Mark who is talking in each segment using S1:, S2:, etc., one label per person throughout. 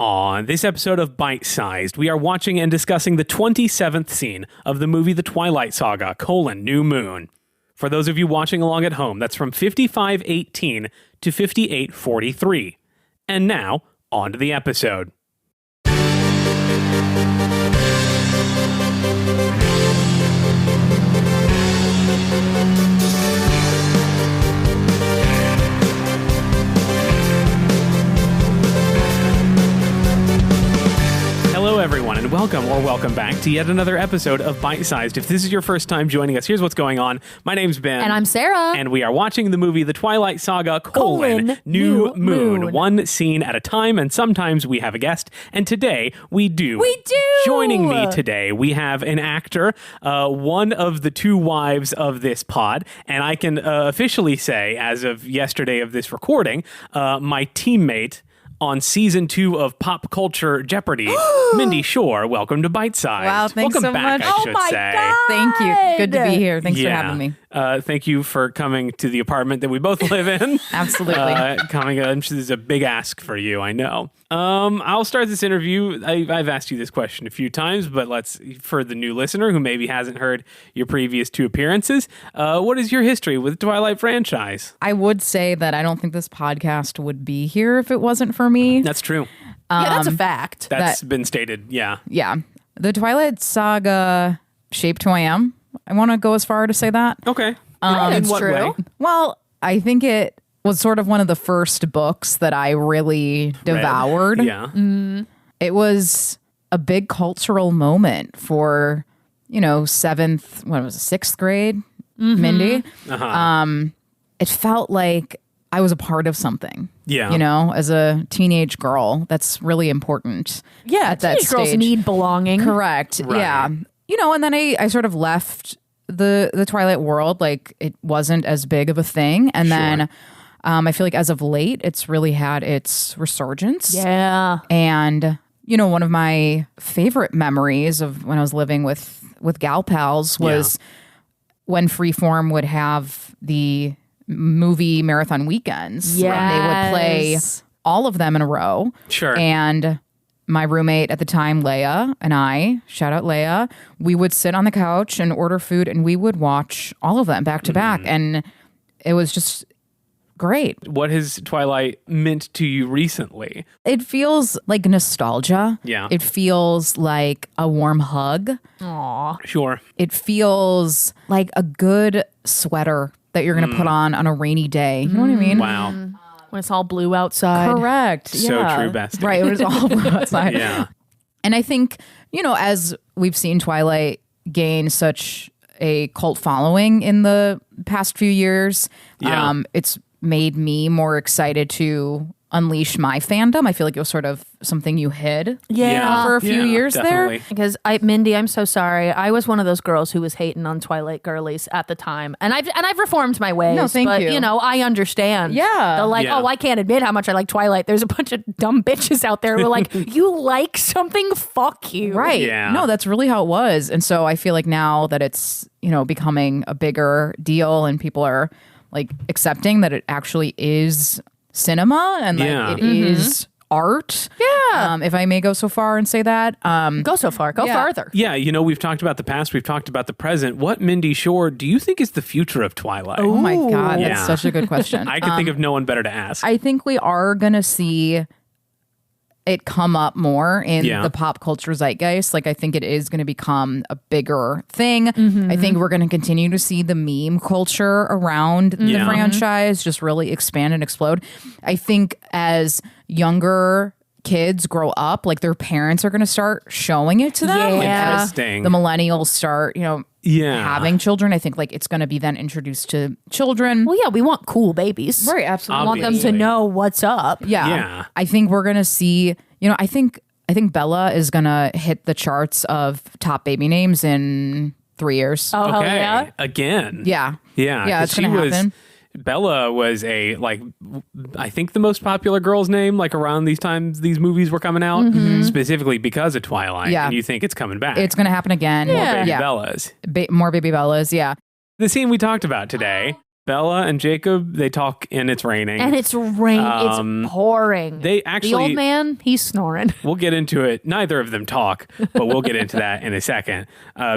S1: On this episode of Bite Sized, we are watching and discussing the 27th scene of the movie The Twilight Saga, New Moon. For those of you watching along at home, that's from 55:18 to 58:43. And now, on to the episode. Hello, everyone, and welcome back to yet another episode of Bite Sized. If this is your first time joining us, here's what's going on. My name's Ben.
S2: And I'm Sarah.
S1: And we are watching the movie The Twilight Saga, New Moon. One scene at a time, and sometimes we have a guest. And today, we do. Joining me today, we have an actor, one of the two wives of this pod, and I can officially say, as of yesterday of this recording, my teammate on season 2 of Pop Culture Jeopardy, Mindy Shore. Welcome to Bite Size.
S2: Wow, thanks
S1: welcome
S2: so
S1: back,
S2: much.
S1: I should say.
S2: God. Thank you. Good to be here. Thanks for having me.
S1: Thank you for coming to the apartment that we both live in.
S2: Absolutely.
S1: Coming in. This is a big ask for you, I know. I'll start this interview. I've asked you this question a few times, but for the new listener who maybe hasn't heard your previous 2 appearances, what is your history with the Twilight franchise?
S2: I would say that I don't think this podcast would be here if it wasn't for me.
S1: That's true.
S3: Yeah, that's a fact.
S1: That's been stated, yeah.
S2: Yeah. The Twilight Saga shaped who I am. I want to go as far to say that.
S1: Okay. In
S3: that's
S1: what
S3: true.
S1: way?
S2: Well, I think it was sort of one of the first books that I really devoured.
S1: Yeah.
S2: It was a big cultural moment for, 6th grade, Mindy. It felt like I was a part of something.
S1: Yeah.
S2: As a teenage girl, that's really important.
S3: Yeah,
S2: at that
S3: teenage girls
S2: stage.
S3: need belonging.
S2: Correct.
S1: Right.
S2: Yeah. And then I sort of left the Twilight world. Like, it wasn't as big of a thing. And then I feel like as of late, it's really had its resurgence.
S3: Yeah.
S2: And, one of my favorite memories of when I was living with gal pals was when Freeform would have the movie marathon weekends.
S3: Yes.
S2: They would play all of them in a row.
S1: Sure.
S2: And my roommate at the time, Leia, and I, shout out Leia, we would sit on the couch and order food and we would watch all of them back to back. And it was just great.
S1: What has Twilight meant to you recently?
S2: It feels like nostalgia.
S1: Yeah.
S2: It feels like a warm hug.
S3: Aw.
S1: Sure.
S2: It feels like a good sweater that you're going to put on a rainy day. You know what I mean?
S1: Wow.
S3: When it's all blue outside.
S2: Correct.
S1: So
S2: yeah.
S1: true, bestie.
S2: Right. It was all blue outside.
S1: Yeah.
S2: And I think, as we've seen Twilight gain such a cult following in the past few years, it's made me more excited to unleash my fandom. I feel like it was sort of something you hid for a few years
S1: definitely.
S2: there.
S3: Because Mindy, I'm so sorry. I was one of those girls who was hating on Twilight girlies at the time, and I've reformed my ways.
S2: No, thank
S3: but,
S2: you.
S3: I understand.
S2: Yeah.
S3: They're like,
S1: Yeah.
S3: I can't admit how much I like Twilight. There's a bunch of dumb bitches out there who are like, you like something? Fuck you.
S2: Right.
S1: Yeah.
S2: No, that's really how it was. And so I feel like now that it's, becoming a bigger deal and people are like accepting that it actually is cinema and that it is art.
S3: Yeah.
S2: If I may go so far and say that.
S3: Go so far. Go farther.
S1: Yeah, we've talked about the past, we've talked about the present. What, Mindy Shore, do you think is the future of Twilight?
S2: Oh my God,
S1: Yeah.
S2: that's such a good question.
S1: I can think of no one better to ask.
S2: I think we are going to see it come up more in the pop culture zeitgeist. Like, I think it is going to become a bigger thing. I think we're going to continue to see the meme culture around the franchise just really expand and explode. I think as younger kids grow up, like, their parents are going to start showing it to them. Like, as
S1: Interesting.
S2: the millennials start, having children. I think like it's going to be then introduced to children.
S3: Well, yeah, we want cool babies.
S2: Right, absolutely.
S3: We want them
S1: Obviously.
S3: to know what's up.
S1: Yeah.
S2: I think we're going to see, I think Bella is going to hit the charts of top baby names in 3 years.
S3: Oh, hell
S1: Okay.
S3: yeah.
S1: Again.
S2: Yeah.
S1: Yeah.
S2: Yeah,
S1: 'cause
S2: it's going to happen.
S1: Bella was I think the most popular girl's name, around these times these movies were coming out, specifically because of Twilight.
S2: Yeah.
S1: And you think it's coming back.
S2: It's going to happen again.
S1: More baby Bellas.
S2: More baby Bellas, yeah.
S1: The scene we talked about today, Bella and Jacob, they talk and it's raining.
S3: And it's it's pouring.
S1: They actually,
S3: the old man, he's snoring.
S1: We'll get into it. Neither of them talk, but we'll get into that in a second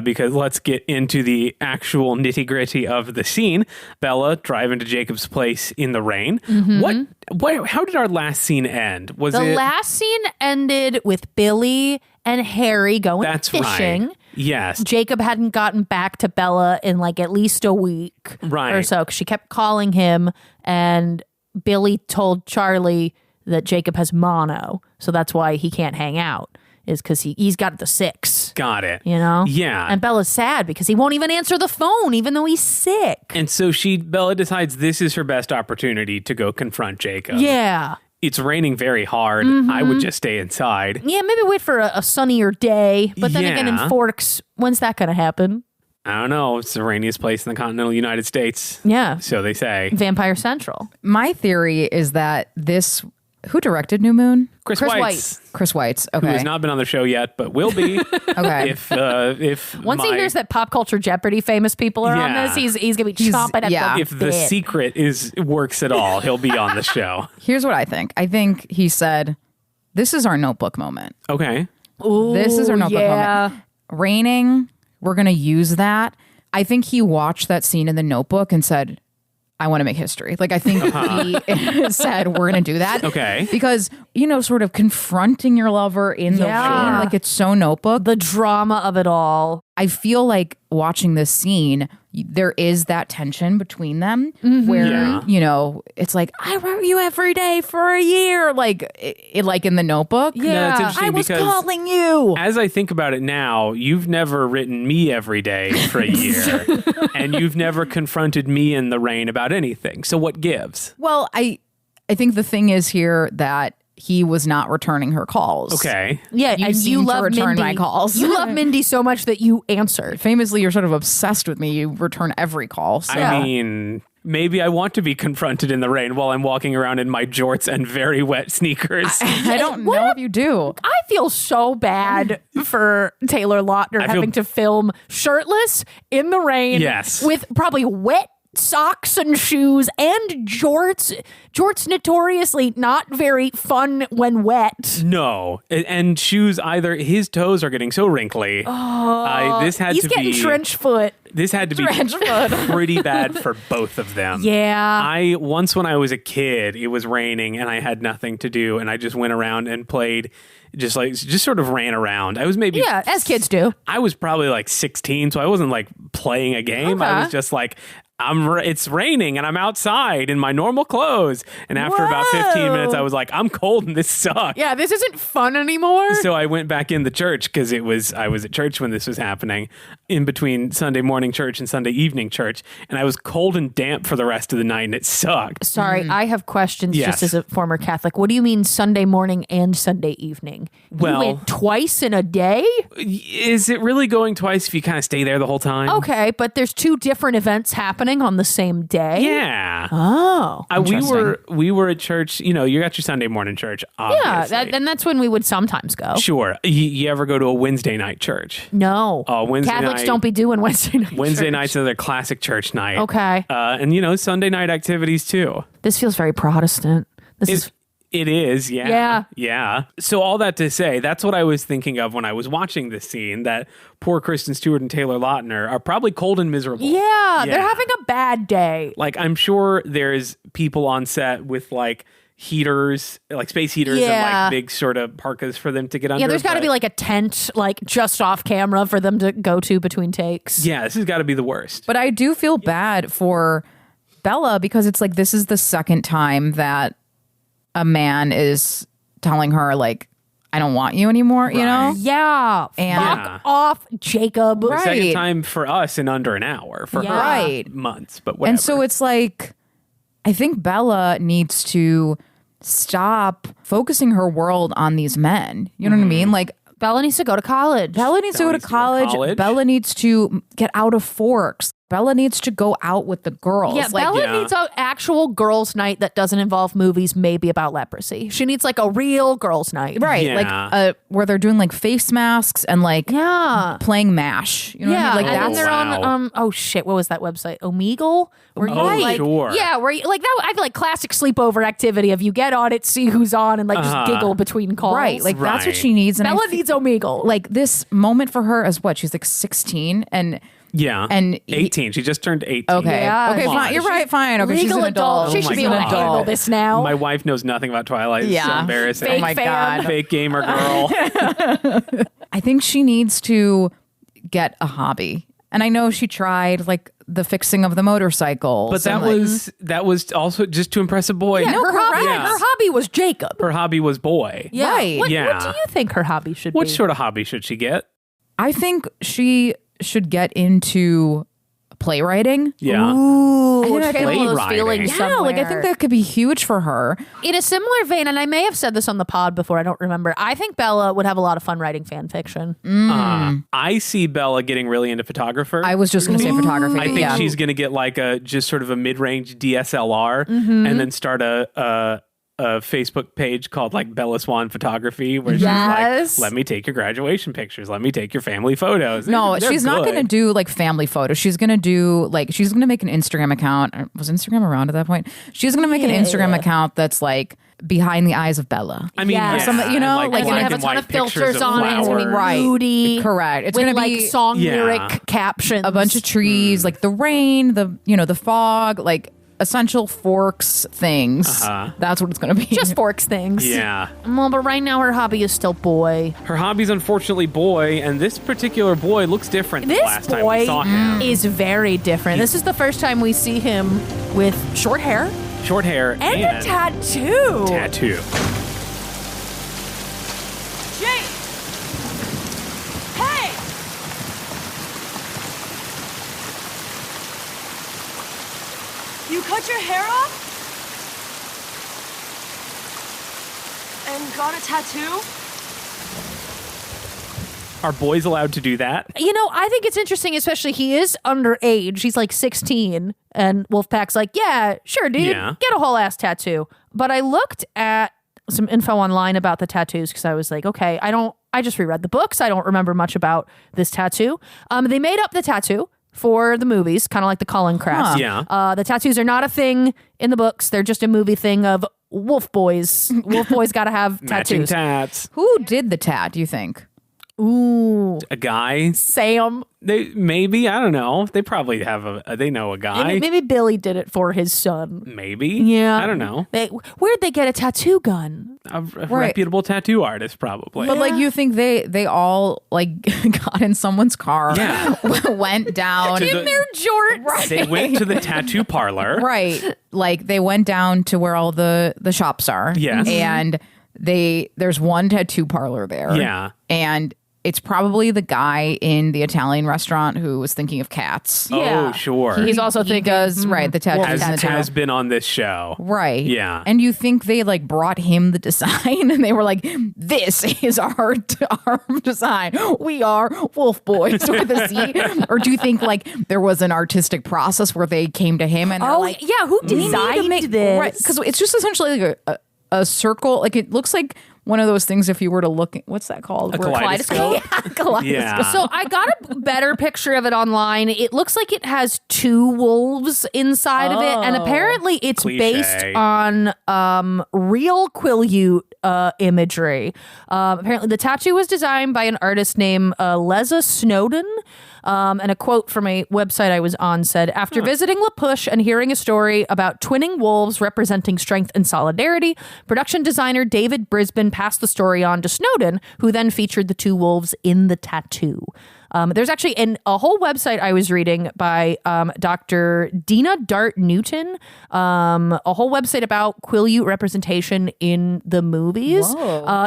S1: because let's get into the actual nitty gritty of the scene. Bella driving to Jacob's place in the rain. How did our last scene end?
S3: The last scene ended with Billy and Harry going fishing.
S1: Right. Yes.
S3: Jacob hadn't gotten back to Bella in like at least a week or so. 'Cause she kept calling him, and Billy told Charlie that Jacob has mono. So that's why he can't hang out, is because he's got the 6.
S1: Got it.
S3: You know?
S1: Yeah.
S3: And Bella's sad because he won't even answer the phone, even though he's sick.
S1: And so Bella decides this is her best opportunity to go confront Jacob.
S3: Yeah.
S1: It's raining very hard. I would just stay inside.
S3: Yeah, maybe wait for a sunnier day. But then again, in Forks, when's that going to happen?
S1: I don't know. It's the rainiest place in the continental United States.
S3: Yeah.
S1: So they say.
S3: Vampire Central.
S2: My theory is that who directed New Moon?
S1: Chris Weitz.
S2: Chris Weitz. Okay.
S1: Who has not been on the show yet, but will be.
S2: Okay.
S1: If
S3: Once he hears that Pop Culture Jeopardy famous people are on this, he's gonna be chomping at the
S1: if the secret works at all, he'll be on the show.
S2: Here's what I think. I think he said, "This is our Notebook moment."
S1: Okay.
S2: Ooh, this is our Notebook moment. Raining. We're gonna use that. I think he watched that scene in the Notebook and said, I want to make history. Like, I think he said, we're going to do that.
S1: Okay.
S2: Because, sort of confronting your lover in the rain, like it's so Notebook.
S3: The drama of it all.
S2: I feel like watching this scene, there is that tension between them where, it's like, I wrote you every day for a year. Like, like in the Notebook.
S1: Yeah. No,
S2: I was calling you.
S1: As I think about it now, you've never written me every day for a year. And you've never confronted me in the rain about anything. So what gives?
S2: Well, I think the thing is here that he was not returning her calls.
S1: Okay.
S3: Yeah,
S2: and you love to return my calls.
S3: You love Mindy so much that you answered.
S2: Famously, you're sort of obsessed with me. You return every call. So.
S1: I mean, maybe I want to be confronted in the rain while I'm walking around in my jorts and very wet sneakers.
S2: I don't know if you do.
S3: I feel so bad for Taylor Lautner having to film shirtless in the rain.
S1: Yes.
S3: With probably wet socks and shoes and jorts. Jorts notoriously not very fun when wet.
S1: No. And shoes either. His toes are getting so wrinkly.
S3: He's getting trench foot.
S1: This had to be pretty bad for both of them.
S3: Yeah.
S1: Once when I was a kid, it was raining and I had nothing to do and I just went around and played, just sort of ran around. I was maybe...
S3: Yeah, as kids do.
S1: I was probably like 16, so I wasn't like playing a game. I was just like... it's raining and I'm outside in my normal clothes. And after about 15 minutes, I was like, I'm cold and this sucks.
S3: Yeah, this isn't fun anymore.
S1: So I went back in the church because I was at church when this was happening, in between Sunday morning church and Sunday evening church. And I was cold and damp for the rest of the night and it sucked.
S3: Sorry, I have questions just as a former Catholic. What do you mean Sunday morning and Sunday evening?
S1: Well,
S3: you went twice in a day?
S1: Is it really going twice if you kind of stay there the whole time?
S3: Okay, but there's 2 different events happening on the same day?
S1: Yeah.
S3: Oh.
S1: We were at church, you got your Sunday morning church, obviously.
S3: Yeah, and that's when we would sometimes go.
S1: Sure. You ever go to a Wednesday night church?
S3: No.
S1: Wednesday
S3: Catholics
S1: night,
S3: don't be doing Wednesday night
S1: Wednesday
S3: church.
S1: nights are their classic church night.
S3: Okay.
S1: And Sunday night activities too.
S3: This feels very Protestant.
S1: It is, yeah.
S3: Yeah.
S1: Yeah. So all that to say, that's what I was thinking of when I was watching this scene, that poor Kristen Stewart and Taylor Lautner are probably cold and miserable.
S3: Yeah, they're having a bad day.
S1: Like, I'm sure there's people on set with, like, heaters, like space heaters and, like, big sort of parkas for them to get under.
S3: Yeah, there's got to be, like, a tent, like, just off camera for them to go to between takes.
S1: Yeah, this has got to be the worst.
S2: But I do feel bad for Bella because it's like this is the second time that a man is telling her, like, I don't want you anymore, you know?
S3: Yeah. Fuck off, Jacob.
S1: The second time for us in under an hour. For her, months, but whatever.
S2: And so it's like, I think Bella needs to stop focusing her world on these men. You know what I mean? Like,
S3: Bella needs to go to college.
S2: Bella needs to go to college. Bella needs to get out of Forks. Bella needs to go out with the girls.
S3: Yeah, Bella needs an actual girls' night that doesn't involve movies, maybe about leprosy. She needs like a real girls' night.
S2: Right. Like where they're doing like face masks and like playing MASH. You know what I mean? Like
S3: and then they're on oh shit, what was that website? Omegle? Where you
S1: sure.
S3: Yeah, where you, like that I feel like classic sleepover activity of you get on it, see who's on, and like just giggle between calls.
S2: Right. Like that's what she needs. And
S3: Bella needs Omegle.
S2: Like this moment for her is what? She's like 16 and and
S1: 18. She just turned 18.
S2: Okay.
S3: Yeah,
S2: okay, fine. You're right. Fine. Okay, she's an adult.
S3: She should be able to handle this now.
S1: My wife knows nothing about Twilight. It's so embarrassing.
S3: Fake
S2: oh my God.
S1: Fake gamer girl.
S2: I think she needs to get a hobby. And I know she tried like the fixing of the motorcycles.
S1: But that was also just to impress a boy.
S3: Yeah, her hobby was Jacob.
S1: Her hobby was boy.
S3: Yeah.
S2: Right.
S3: What do you think her hobby should be?
S1: What sort of hobby should she get?
S2: I think she should get into playwriting.
S1: Yeah.
S3: Ooh,
S2: I think
S3: I feel those
S1: playwriting.
S3: feelings
S2: Yeah,
S3: somewhere.
S2: like I think that could be huge for her.
S3: In a similar vein, and I may have said this on the pod before, I don't remember. I think Bella would have a lot of fun writing fan fiction.
S1: I see Bella getting really into photographer.
S2: I was just going to say photography.
S1: I think she's going to get like a just sort of a mid-range DSLR and then start a Facebook page called like Bella Swan Photography where she's like, let me take your graduation pictures. Let me take your family photos.
S2: No,
S1: They're
S2: she's not
S1: good.
S2: going to do like family photos. She's going to do like, she's going to make an Instagram account. Was Instagram around at that point? She's going to make an Instagram account that's like behind the eyes of Bella.
S1: I mean,
S2: you know,
S1: and
S2: like
S3: It's gonna have a ton of filters on it. It's gonna be
S2: Right.
S3: moody.
S2: Correct. It's
S3: with
S2: going to
S3: like
S2: be
S3: song lyric captions.
S2: a bunch of trees, like the rain, the fog, like essential Forks things. That's what it's going to be.
S3: just Forks things.
S1: Yeah.
S3: Well, but right now her hobby is still boy.
S1: Her hobby's unfortunately boy, and this particular boy looks different than
S3: This
S1: last time we saw
S3: boy
S1: him.
S3: is very different. This is the first time we see him with short hair
S1: Short hair
S3: and a tattoo.
S1: Tattoo.
S3: Jake! Hey!
S4: You cut your hair off? And got a tattoo?
S1: Are boys allowed to do that?
S3: You know, I think it's interesting, especially he is underage. He's like 16. And Wolfpack's like, yeah, sure, dude.
S1: Yeah.
S3: Get a whole ass tattoo. But I looked at some info online about the tattoos because I was like, okay, I just reread the books. I don't remember much about this tattoo. They made up the tattoo for the movies, kind of like the Colin crest.
S1: Yeah.
S3: The tattoos are not a thing in the books. They're just a movie thing of wolf boys. Wolf boys got to have
S1: Matching
S3: tattoos.
S1: tats.
S2: Who did the tat, do you think?
S3: Ooh.
S1: A guy.
S3: Sam.
S1: They maybe, I don't know. They probably have they know a guy.
S3: Maybe Billy did it for his son.
S1: Maybe.
S3: Yeah.
S1: I don't know.
S3: Where'd they get a tattoo gun?
S1: A reputable tattoo artist, probably.
S2: But like you think they all like got in someone's car,
S1: Yeah.
S2: went down
S1: To the-
S3: In their jorts.
S1: They went to the tattoo parlor.
S2: right. Like they went down to where all the shops are.
S1: Yes.
S2: And there's one tattoo parlor there.
S1: Yeah.
S2: And it's probably the guy in the Italian restaurant who was thinking of cats.
S3: Yeah.
S1: Oh, sure.
S3: He's also
S2: He
S3: thinking
S2: does right the tattoos in the
S1: has
S2: tattoo.
S1: been on this show.
S2: Right.
S1: Yeah.
S2: And you think they like brought him the design and they were like, this is our design. We are wolf boys with a Z. Or do you think like there was an artistic process where they came to him and they're like,
S3: yeah, who designed this?
S2: Right. Because it's just essentially like a circle. Like it looks like one of those things if you were to look, what's that called?
S1: A kaleidoscope.
S2: Kaleidoscope.
S1: Yeah.
S3: So I got a better picture of it online. It looks like it has two wolves inside of it, and apparently it's
S1: Cliche.
S3: based on real Quileute imagery. Apparently, the tattoo was designed by an artist named Leza Snowden. And a quote from a website I was on said, after visiting La Push and hearing a story about twinning wolves representing strength and solidarity, production designer David Brisbane passed the story on to Snowden, who then featured the two wolves in the tattoo. There's actually a whole website I was reading by Dr. Dina Dart Newton, a whole website about Quileute representation in the movies,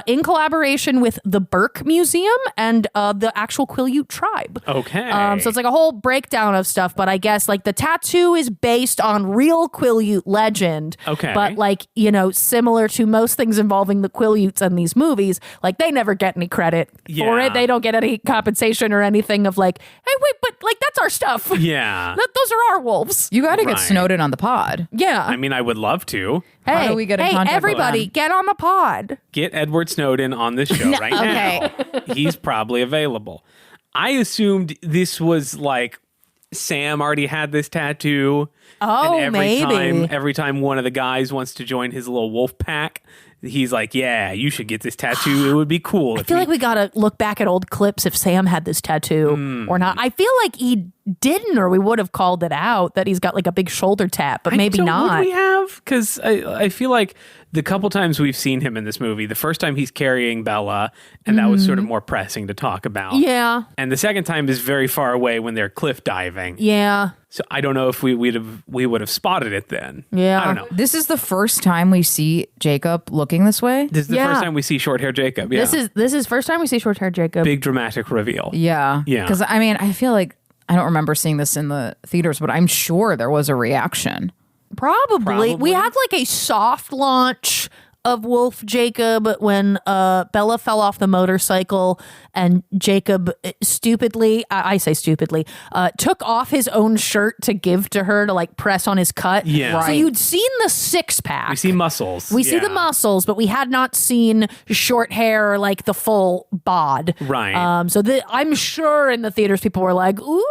S3: in collaboration with the Burke Museum and the actual Quileute tribe.
S1: Okay.
S3: So it's like a whole breakdown of stuff, but I guess like the tattoo is based on real Quileute legend.
S1: Okay.
S3: But like, you know, similar to most things involving the Quileutes in these movies, like they never get any credit for
S1: Yeah.
S3: it. They don't get any compensation or anything anything of like, hey, wait, but like that's our stuff.
S1: Yeah.
S3: Those are our wolves.
S2: You got to get Snowden on the pod.
S3: Yeah.
S1: I mean, I would love to.
S3: Hey,
S2: how do we get in contact
S3: everybody,
S2: with them?
S3: get on the pod.
S1: Get Edward Snowden on this show right now. He's probably available. I assumed this was like Sam already had this tattoo.
S3: Oh,
S1: and
S3: maybe.
S1: every time one of the guys wants to join his little wolf pack, he's like, yeah, you should get this tattoo. It would be cool.
S3: I feel like we got to look back at old clips if Sam had this tattoo or not. I feel like he didn't, or we would have called it out that he's got like a big shoulder tap, but maybe not.
S1: Would we have? Because I feel like the couple times we've seen him in this movie, the first time he's carrying Bella, and that was sort of more pressing to talk about.
S3: Yeah.
S1: And the second time is very far away when they're cliff diving.
S3: Yeah.
S1: So I don't know if we would have spotted it then.
S3: Yeah.
S1: I don't know.
S2: This is the first time we see Jacob looking this way.
S1: This is the first time we see short hair Jacob. Yeah.
S3: This is first time we see short hair Jacob.
S1: Big dramatic reveal.
S2: Yeah.
S1: Yeah.
S2: Because I mean, I feel like I don't remember seeing this in the theaters, but I'm sure there was a reaction.
S3: Probably. We had like a soft launch of Wolf Jacob when Bella fell off the motorcycle and Jacob stupidly, I say stupidly, took off his own shirt to give to her to like press on his cut.
S1: Yeah.
S2: Right.
S3: So you'd seen the six pack.
S1: We see muscles.
S3: We see the muscles, but we had not seen short hair, like the full bod.
S1: Right.
S3: So I'm sure in the theaters people were like, ooh,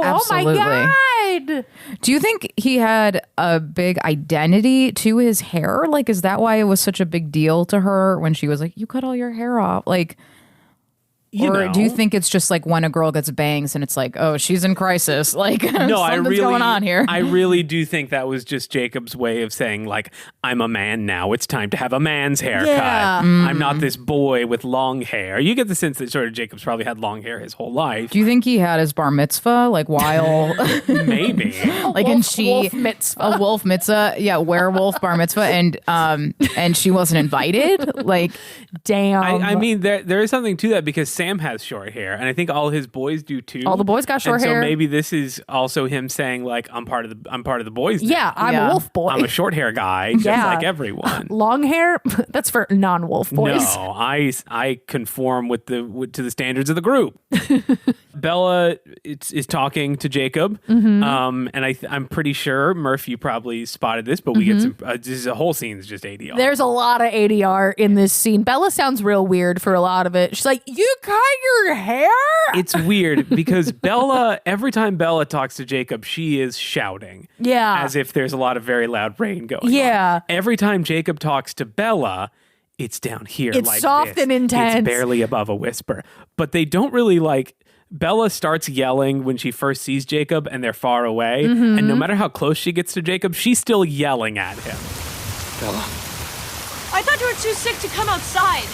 S2: Absolutely.
S3: oh my God.
S2: Do you think he had a big identity to his hair? Like, is that why it was such a big deal to her when she was like, you cut all your hair off? Like, do you think it's just like when a girl gets bangs and it's like, oh, she's in crisis? Like,
S1: no,
S2: something's going on here.
S1: I really do think that was just Jacob's way of saying, like, I'm a man now. It's time to have a man's haircut.
S3: Yeah.
S1: I'm not this boy with long hair. You get the sense that sort of Jacob's probably had long hair his whole life.
S2: Do you think he had his bar mitzvah like while
S1: Maybe.
S2: like
S3: Wolf mitzvah.
S2: a wolf mitzvah, yeah, werewolf bar mitzvah, and she wasn't invited? Like,
S3: Damn.
S1: I mean, there is something to that because Sam has short hair, and I think all his boys do too.
S3: All the boys got short
S1: and
S3: hair.
S1: So maybe this is also him saying, like, I'm part of the boys. Now.
S3: Yeah, I'm a wolf boy.
S1: I'm a short hair guy, just
S3: Yeah.
S1: like everyone.
S3: Long hair, that's for non-wolf boys.
S1: No, I conform to the standards of the group. Bella is talking to Jacob, and I'm pretty sure Murph, you probably spotted this, but we get some. This whole scene is just ADR.
S3: There's a lot of ADR in this scene. Bella sounds real weird for a lot of it. She's like, "You cut your hair?"
S1: It's weird because Bella, every time Bella talks to Jacob, she is shouting.
S3: Yeah.
S1: As if there's a lot of very loud rain going on.
S3: Yeah.
S1: Every time Jacob talks to Bella, it's down here.
S3: It's
S1: like
S3: soft
S1: this.
S3: and intense.
S1: It's barely above a whisper. But they don't really like. Bella starts yelling when she first sees Jacob and they're far away. And no matter how close she gets to Jacob, she's still yelling at him.
S5: Bella.
S4: I thought you were too sick to come outside.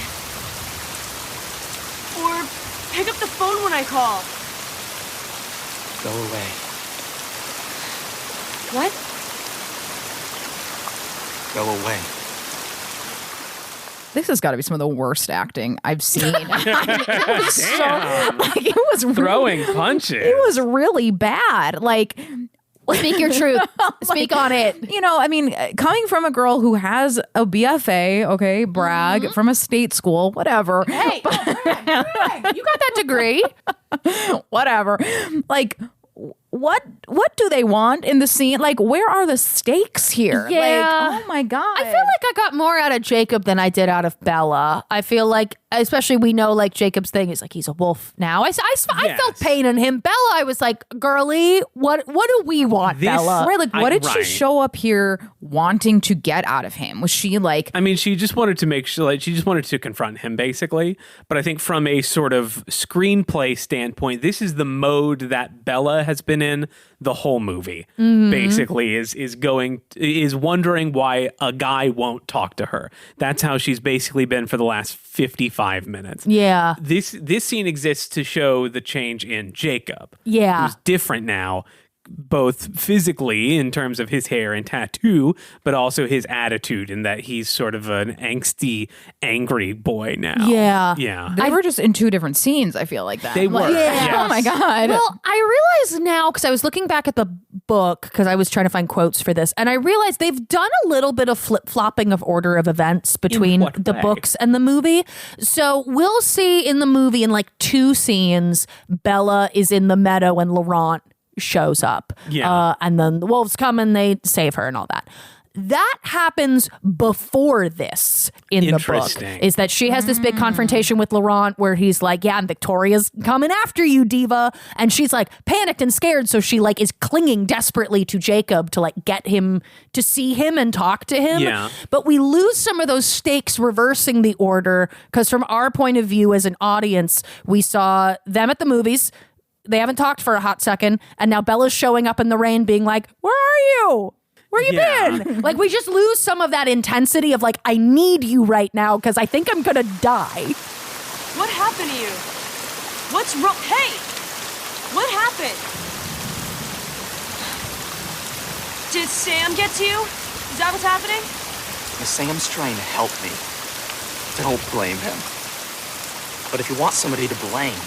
S4: Or pick up the phone when I call.
S5: Go away.
S4: What?
S5: Go away.
S2: this has got to be some of the worst acting I've seen. It was it was
S1: throwing punches.
S2: It was really bad. Like,
S3: speak your truth. Speak on it.
S2: You know, I mean, coming from a girl who has a BFA, okay, brag, from a state school, whatever.
S3: Hey, you got that degree.
S2: Whatever. Like, what do they want in the scene? Like, where are the stakes here?
S3: Yeah.
S2: Like, oh my God.
S3: I feel like I got more out of Jacob than I did out of Bella. I feel like, especially we know like Jacob's thing is like he's a wolf now. I felt pain in him. Bella, I was like, girly, what do we want, Bella?
S2: Right, like, what did she show up here wanting to get out of him? Was she like...
S1: I mean, she just wanted to make sure, like, she just wanted to confront him, basically. But I think from a sort of screenplay standpoint, this is the mode that Bella has been in the whole movie. Basically, is wondering why a guy won't talk to her. That's how she's basically been for the last 55 minutes.
S3: Yeah.
S1: This scene exists to show the change in Jacob.
S3: Yeah.
S1: Who's different now, both physically in terms of his hair and tattoo, but also his attitude in that he's sort of an angsty, angry boy now.
S3: Yeah.
S1: Yeah.
S2: They were just in two different scenes, I feel like that.
S1: They were.
S2: Like,
S1: Yes.
S2: oh my God.
S3: Well, I realize now, because I was looking back at the book, because I was trying to find quotes for this, and I realized they've done a little bit of flip-flopping of order of events between the books and the movie. So we'll see in the movie, in like 2 scenes, Bella is in the meadow and Laurent shows up. And then the wolves come and they save her and all that. That happens before this in the book, is that she has this big confrontation with Laurent where he's like, yeah, and Victoria's coming after you, diva. And she's like panicked and scared. So she like is clinging desperately to Jacob to like get him to see him and talk to him. Yeah. But we lose some of those stakes reversing the order, because from our point of view as an audience, we saw them at the movies. They haven't talked for a hot second. And now Bella's showing up in the rain being like, where are you? Where you been? Like, we just lose some of that intensity of like, I need you right now because I think I'm gonna die.
S4: What happened to you? What's wrong? Hey! What happened? Did Sam get to you? Is that what's happening?
S5: Sam's trying to help me. Don't blame him. But if you want somebody to blame,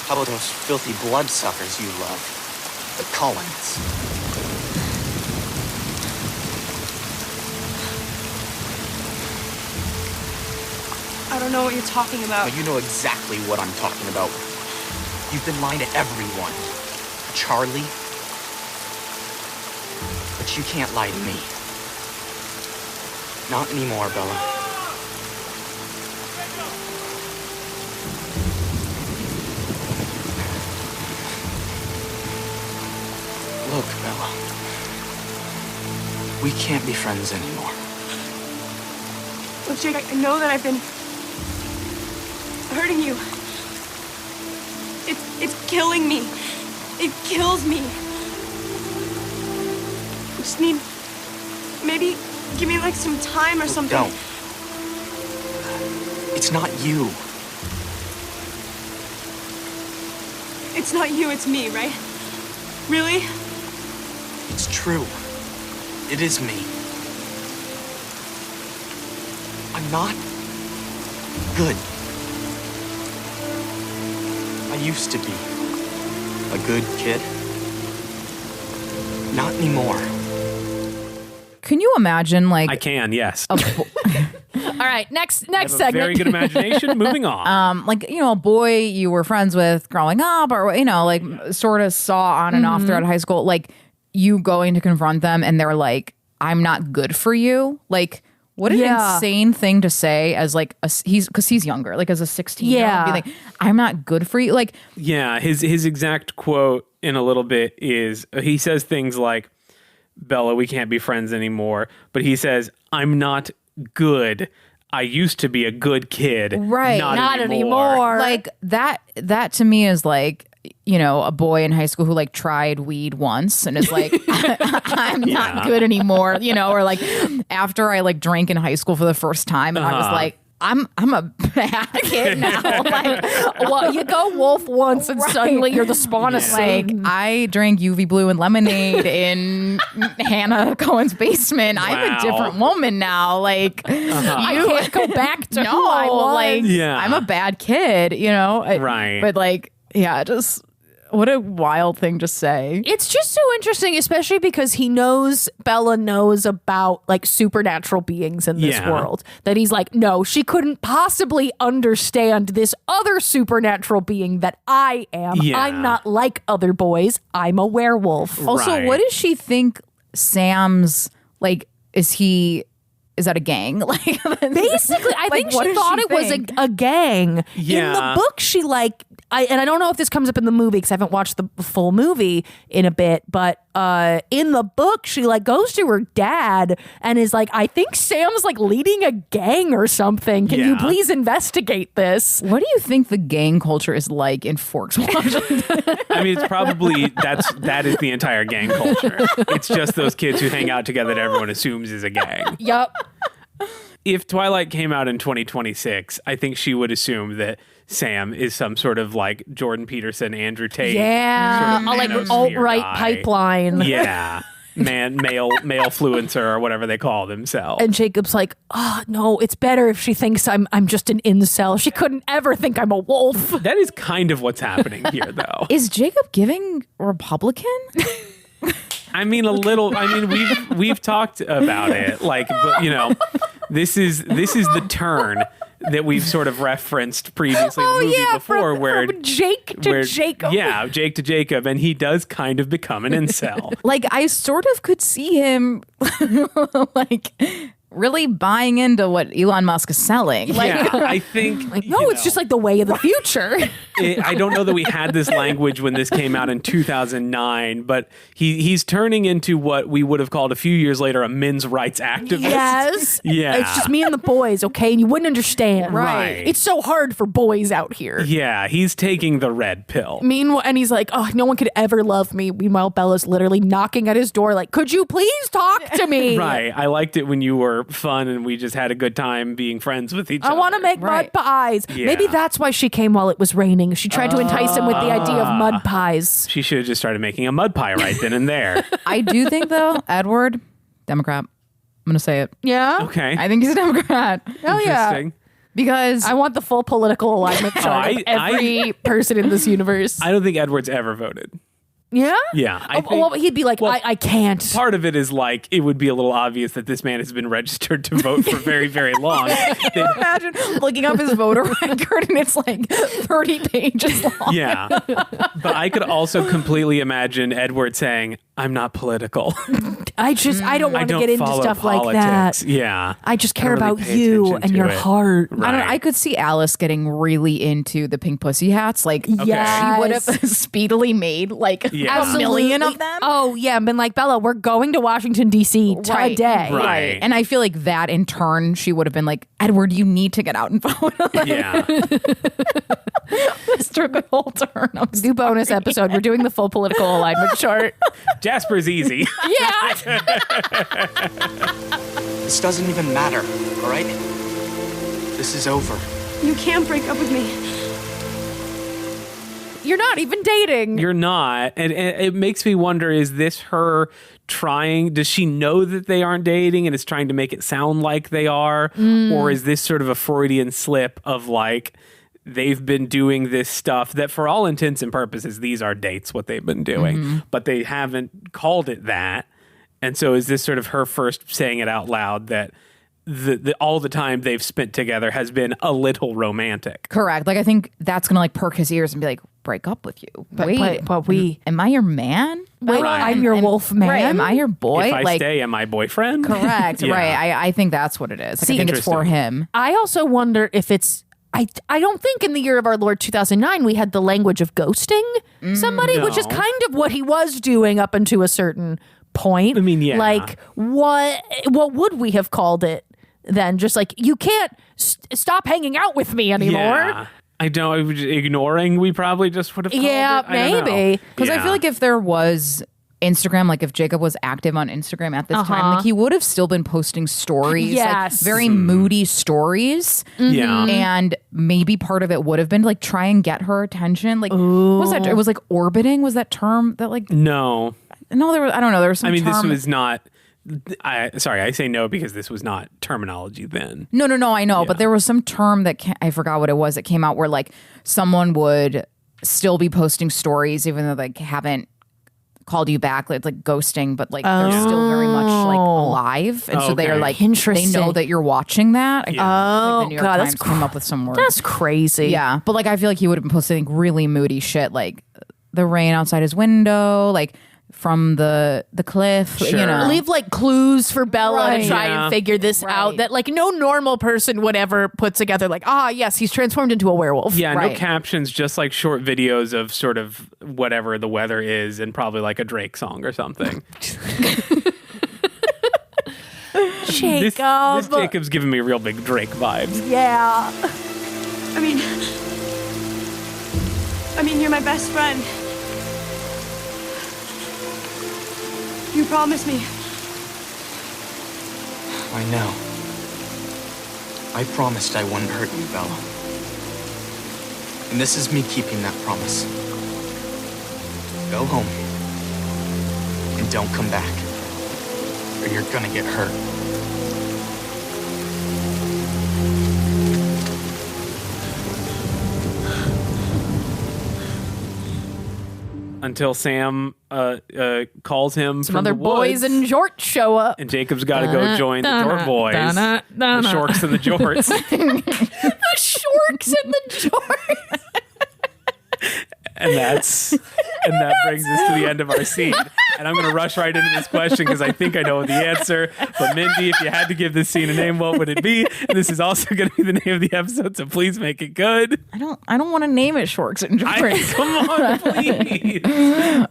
S5: how about those filthy bloodsuckers you love? The Cullens.
S4: I don't know what you're talking about.
S5: Well, you know exactly what I'm talking about. You've been lying to everyone. Charlie. But you can't lie to me. Not anymore, Bella. Look, Bella. We can't be friends anymore.
S4: Look, Jake, I know that I've been hurting you. It's killing me. It kills me. I just need, maybe give me like some time or something.
S5: Don't. It's not you.
S4: It's not you, it's me, right? Really?
S5: It's true. It is me. I'm not good. I used to be a good kid. Not anymore.
S2: Can you imagine, like...
S1: I can, yes.
S3: All right, next segment.
S1: Very good imagination. Moving on.
S2: Like, you know, a boy you were friends with growing up, or, you know, like sort of saw on and off throughout high school, like you going to confront them and they're like, I'm not good for you. Like... What an insane thing to say as like because he's younger, like as a 16-year-old, be like, I'm not good for you. Like,
S1: yeah, his exact quote in a little bit is he says things like, Bella, we can't be friends anymore. But he says, I'm not good. I used to be a good kid.
S2: Right.
S3: Not anymore.
S2: Like that to me is like, you know, a boy in high school who like tried weed once and is like, I'm not good anymore, you know, or like after I like drank in high school for the first time and I was like, I'm a bad kid now. Like,
S3: well, you go wolf once and suddenly you're the spawn of Satan.
S2: Like, I drank UV blue and lemonade in Hannah Cohen's basement. Wow. I'm a different woman now. Like,
S3: I can't go back to who I was.
S2: Like, I'm a bad kid, you know?
S1: Right.
S2: But like, yeah, just what a wild thing to say.
S3: It's just so interesting, especially because Bella knows about like supernatural beings in this world, that he's like, no, she couldn't possibly understand this other supernatural being that I am. Yeah. I'm not like other boys. I'm a werewolf.
S2: Also, what does she think Sam's like, is that a gang? Like,
S3: basically, I think she thought it was a gang. Yeah. In the book, she like, and I don't know if this comes up in the movie because I haven't watched the full movie in a bit, but in the book, she like goes to her dad and is like, I think Sam's like leading a gang or something. Can you please investigate this?
S2: What do you think the gang culture is like in Forks, Washington?
S1: I mean, it's probably that is the entire gang culture. It's just those kids who hang out together that everyone assumes is a gang.
S3: Yep.
S1: If Twilight came out in 2026, I think she would assume that Sam is some sort of like Jordan Peterson, Andrew Tate.
S3: Yeah.
S1: Sort of
S3: like alt-right pipeline.
S1: Yeah. Male fluencer or whatever they call themselves.
S3: And Jacob's like, oh no, it's better if she thinks I'm just an incel. She couldn't ever think I'm a wolf.
S1: That is kind of what's happening here, though.
S2: Is Jacob giving Republican?
S1: I mean, a little. I mean, we've talked about it. Like, but this is the turn that we've sort of referenced previously in the movie before, where
S3: from Jake to Jacob.
S1: Yeah, Jake to Jacob, and he does kind of become an incel.
S2: Like, I sort of could see him like really buying into what Elon Musk is selling. Like,
S1: yeah, I think
S3: it's just like the way of the future.
S1: I don't know that we had this language when this came out in 2009, but he's turning into what we would have called a few years later a men's rights activist.
S3: Yes.
S1: Yeah.
S3: It's just me and the boys, okay? And you wouldn't understand.
S1: Right.
S3: It's so hard for boys out here.
S1: Yeah, he's taking the red pill.
S3: Meanwhile, and he's like, oh, no one could ever love me. Meanwhile, Bella's literally knocking at his door like, could you please talk to me?
S1: Right. I liked it when you were fun and we just had a good time being friends with each other.
S3: I want to make mud pies.
S1: Yeah.
S3: Maybe that's why she came while it was raining. She tried to entice him with the idea of mud pies.
S1: She should have just started making a mud pie right then and there.
S2: I do think, though, Edward, Democrat. I'm going to say it.
S3: Yeah?
S1: Okay.
S2: I think he's a Democrat.
S3: Oh, yeah.
S1: Interesting.
S2: Because
S3: I want the full political alignment chart of every person in this universe.
S1: I don't think Edward's ever voted.
S3: Yeah?
S1: Yeah. I think,
S3: well, he'd be like, I can't.
S1: Part of it is like, it would be a little obvious that this man has been registered to vote for very, very long.
S2: Can you imagine looking up his voter record and it's like 30 pages long?
S1: Yeah. But I could also completely imagine Edward saying, I'm not political.
S3: I don't want to get into stuff like that.
S1: Yeah.
S3: I just care
S1: really
S3: about
S1: pay
S3: you
S1: attention
S3: and
S1: to
S3: your
S1: it.
S3: heart.
S1: Right.
S2: I could see Alice getting really into the pink pussy hats. Like,
S3: Yes.
S2: she would have speedily made like
S1: Yeah.
S2: a million of them.
S3: Oh, yeah. And been like, Bella, we're going to Washington, D.C. today.
S1: Right.
S2: And I feel like that in turn, she would have been like, Edward, you need to get out and vote.
S1: Yeah.
S2: This took a whole turn.
S3: New bonus episode. We're doing the full political alignment chart.
S1: Jasper's easy.
S3: Yeah.
S5: This doesn't even matter, all right? This is over.
S4: You can't break up with me.
S3: You're not even dating.
S1: You're not. And it makes me wonder, is this her trying, does she know that they aren't dating and is trying to make it sound like they are? Or is this sort of a Freudian slip of like, they've been doing this stuff that for all intents and purposes, these are dates, what they've been doing, but they haven't called it that. And so is this sort of her first saying it out loud that all the time they've spent together has been a little romantic?
S2: Correct. Like, I think that's going to like perk his ears and be like, break up with you.
S3: But we...
S2: Am I your man?
S3: Wait, I'm your wolf man?
S2: Right, am I your boy?
S1: If I stay, am I boyfriend?
S2: Correct.
S1: Yeah.
S2: Right. I think that's what it is. Like,
S3: See,
S2: I think it's for
S1: interesting.
S2: him.
S3: I also wonder if it's... I don't think in the year of our Lord 2009 we had the language of ghosting somebody, which is
S1: No.
S3: kind of what he was doing up until a certain point.
S1: I mean, yeah.
S3: Like, what would we have called it then? Just like, you can't stop hanging out with me anymore.
S1: Yeah. I don't, ignoring, we probably just would have called
S3: Yeah,
S1: it. I don't know.
S3: maybe.
S2: Because I feel like if there was Instagram, like if Jacob was active on Instagram at this time, like he would have still been posting stories,
S3: Yes.
S2: like very moody stories.
S1: Yeah.
S2: And maybe part of it would have been to, like, try and get her attention. Like, what was that? It was like orbiting. Was that term that like?
S1: No.
S2: No, there was. I don't know. There was some.
S1: I mean,
S2: term.
S1: this was not. I say no because this was not terminology then.
S2: No, I know, but there was some term that I forgot what it was that came out where like someone would still be posting stories even though they haven't called you back. It's like ghosting, but like they're still very much like alive, and so they are like they
S3: Interesting.
S2: know that you're watching that.
S1: Yeah.
S2: Like, the New York
S3: God,
S2: Times
S3: that's
S2: came up with some word.
S3: That's crazy.
S2: Yeah, but like I feel like he would have been posting like, really moody shit, like the rain outside his window, like from the cliff. You know,
S3: Leave like clues for Bella
S2: Right.
S3: to try
S1: Yeah.
S3: and figure this out that like no normal person would ever put together. Like, yes, he's transformed into a werewolf.
S1: Yeah,
S2: Right.
S1: no captions, just like short videos of sort of whatever the weather is and probably like a Drake song or something.
S3: Jacob.
S1: This Jacob's giving me real big Drake vibes.
S3: Yeah.
S4: I mean, you're my best friend. You promised me.
S5: I know. I promised I wouldn't hurt you, Bella. And this is me keeping that promise. Go home. And don't come back. Or you're gonna get hurt.
S1: until Sam calls him.
S3: Some other boys in jorts show up.
S1: And Jacob's got to go join the Jort boys. The Shorks and the Jorts.
S3: The Shorks and the Jorts.
S1: And that brings us to the end of our scene. And I'm going to rush right into this question because I think I know the answer. But Mindy, if you had to give this scene a name, what would it be? And this is also going to be the name of the episode, so please make it good.
S2: I don't want to name it Shorks and Jorts.
S1: Come on, please.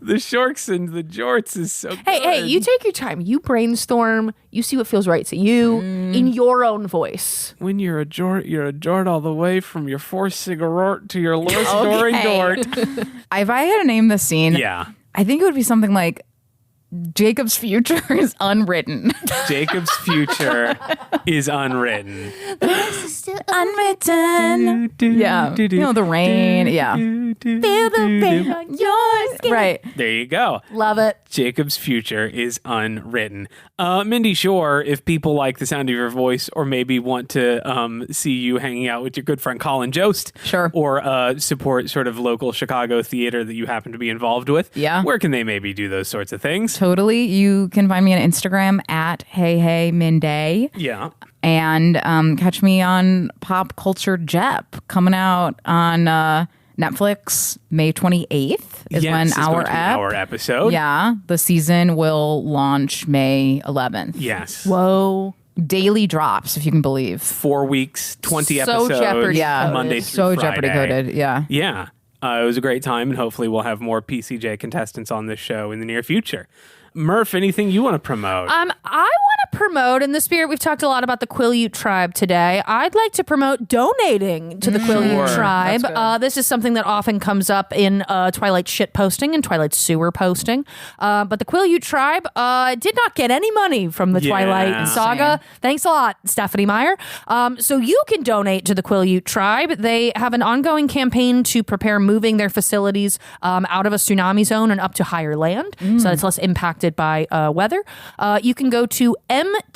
S1: The Shorks and the Jorts is so good.
S3: Hey, you take your time. You brainstorm. You see what feels right to you in your own voice.
S1: When you're a Jort all the way from your fourth cigarette to your lowest door in Dort.
S2: If I had to name this scene, I think it would be something like Jacob's future is unwritten.
S1: Jacob's future is unwritten.
S2: The rest is still unwritten. Yeah. You know, the rain. Yeah.
S3: Feel the rain on your skin.
S2: Right.
S1: There you go.
S3: Love it.
S1: Jacob's future is unwritten. Mindy Shore, if people like the sound of your voice or maybe want to see you hanging out with your good friend Colin Jost,
S2: sure,
S1: or support sort of local Chicago theater that you happen to be involved with, where can they maybe do those sorts of things?
S2: Totally. You can find me on Instagram at HeyHeyMinday.
S1: Yeah.
S2: And catch me on Pop Culture Jep, coming out on Netflix May 28th is when our
S1: episode.
S2: Yeah. The season will launch May 11th.
S1: Yes.
S3: Whoa.
S2: Daily drops, if you can believe.
S1: 4 weeks, 20 episodes.
S3: Jeopardy
S1: Monday through Friday.
S2: Jeopardy coded. Yeah.
S1: Yeah. It was a great time, and hopefully we'll have more PCJ contestants on this show in the near future. Murph, anything you want to promote?
S3: I want to promote, in the spirit, we've talked a lot about the Quileute tribe today. I'd like to promote donating to the Quileute tribe. This is something that often comes up in Twilight shit posting and Twilight sewer posting. But the Quileute tribe did not get any money from the Twilight Saga. Same. Thanks a lot, Stephanie Meyer. So you can donate to the Quileute tribe. They have an ongoing campaign to prepare moving their facilities out of a tsunami zone and up to higher land, so that it's less impacted by weather. You can go to mthg.org.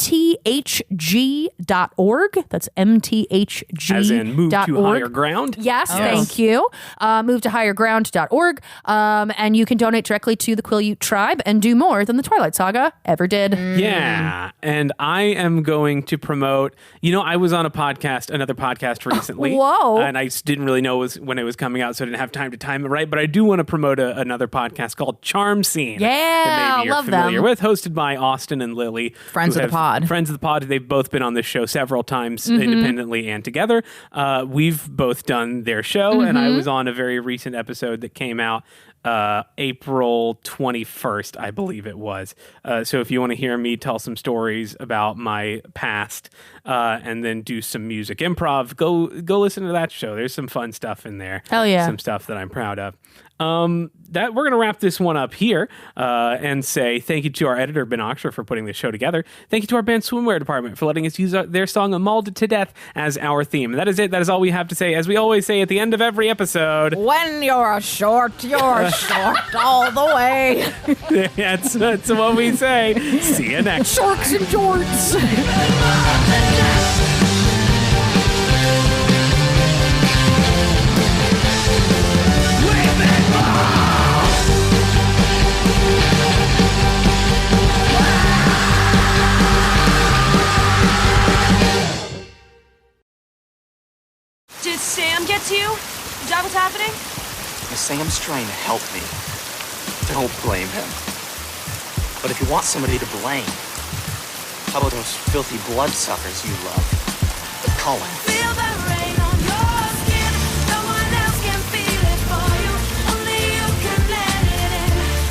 S3: That's mthg.org.
S1: As in move to higher ground?
S3: Yes, thank you. Move to higherground.org. And you can donate directly to the Quileute tribe and do more than the Twilight Saga ever did.
S1: Yeah. And I am going to promote, I was on another podcast recently.
S3: Whoa.
S1: And I didn't really know when it was coming out, so I didn't have time to time it right. But I do want to promote another podcast called Charm Scene.
S3: Yeah,
S1: maybe you're familiar with, hosted by Austin and Lily.
S2: Friends of the pod.
S1: They've both been on this show several times independently and together. We've both done their show, and I was on a very recent episode that came out April 21st, I believe it was. So if you want to hear me tell some stories about my past and then do some music improv, go listen to that show. There's some fun stuff in there.
S3: Hell yeah.
S1: Some stuff that I'm proud of. That we're going to wrap this one up here and say thank you to our editor, Ben Oxford, for putting this show together. Thank you to our band Swimwear Department for letting us use their song Mauled to Death as our theme. That is it. That is all we have to say. As we always say at the end of every episode,
S2: when you're short, you're short all the way.
S1: That's what we say. See you next time.
S3: Sharks and jorts.
S4: Did Sam get to you? Is that what's happening?
S5: Sam's trying to help me. Don't blame him. But if you want somebody to blame, how about those filthy bloodsuckers you love? Colin.